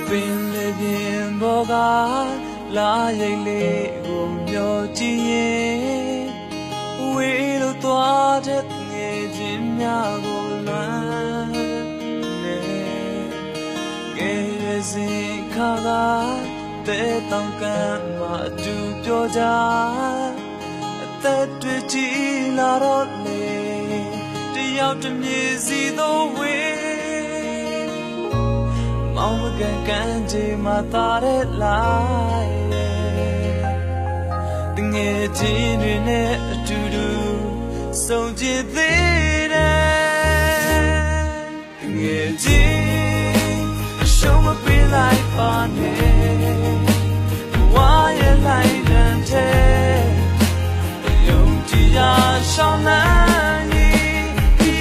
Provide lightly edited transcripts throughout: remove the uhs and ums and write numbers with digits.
ပင်လေပြင်းပေါ်ကလာရိတ်လေးကိုမျောကြည့်ရင်ဝေးလို့သွားတဲ့ငယ်ချင်းများကိုလွမ်းနေကဲရစီခါကတဲ့တောင်ကမ်းမှာအတူပြောကြအသက်တွေကြီးလာတော့လေတယောက်တစ်မြေစီသောဝေးမောင်မကန်ကန်ကြီးမှာတာတဲ့လိုက်တငယ်ချင်းတွေနဲ့အတူတူဆုံးချစ်သေးတယ်တငယ်ချင်းအရှုံးမပေးလိုက်ပါနဲ့ဝါရလိုက်တဲ့ယုံကြည်ရာရှောင်းလန်းရင်ဒီ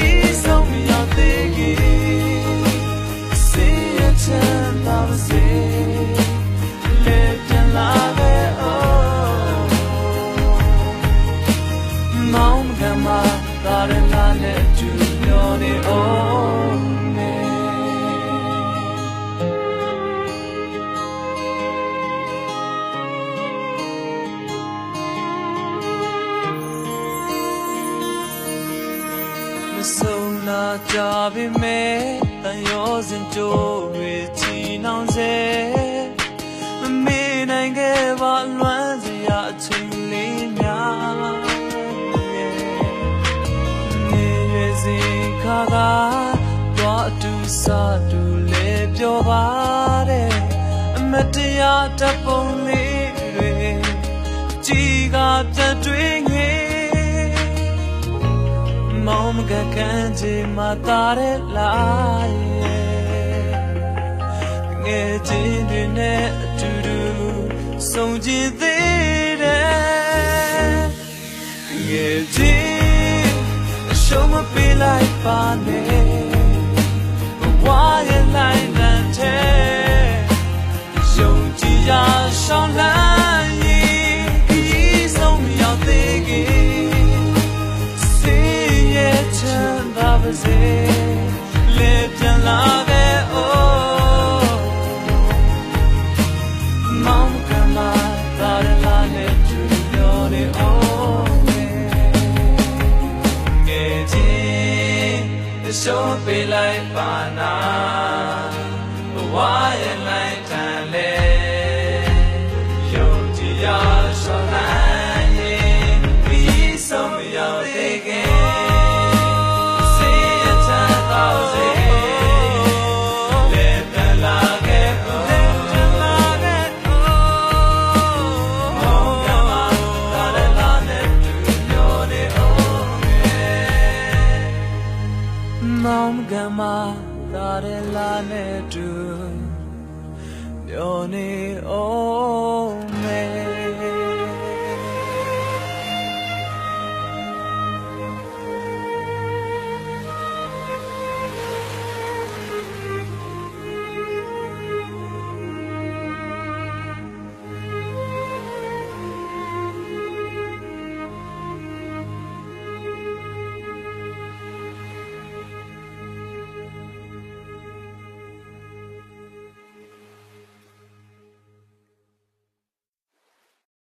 ဆုံးမရောက်သေးခင်စေရချမ်းသာပါစေလက်တလာပဲအိုးမောင်ကမသာရလာနဲ့ကျူမျောနေအောင်ဆုံးလာကြပြီမဲ့တန်ရောစင်ကြိုးတွေချီနှောင်စေမမေ့နိုင်ခဲ့ပါလွမ်းစရာအချိန်လေးများနေရစီခါကတော့အတူစားတူလေပြောပါတယ်အမတရားတပ်ပုံလေးတွေကြီးကပြန်တွေ့ငယ်မောင်မကန်ကန်ကြီးမှာတာတဲ့လိုက်ငယ်ချင်းတွေနဲ့အတူတူဆုံးချစ်သေးတယ်ငယ်ချင်းအရှုံးမပေးလိုက်ပါနဲ့ဝါရလိုက်တဲ့ယုံကြည်ရာရှောင်းလန်းရင်ဒီဆုံးမရောက်သေးခင်ချမ်းသာပါစေလက်ပြန်လာခဲ့အိုးမောင်ကမာသာရလာနဲ့ကျူပြောနေအောင်ငယ်ချင်းအရှုံးပေးလိုက်ပါနာဝါရလိုက်တန်လေယုံကြည်ရာရှောင်းလန်းရင်ပြီးဆုံးမရောက်သေးခင်မောင်ကမသာရလာနဲ့တူမျောနေအောင်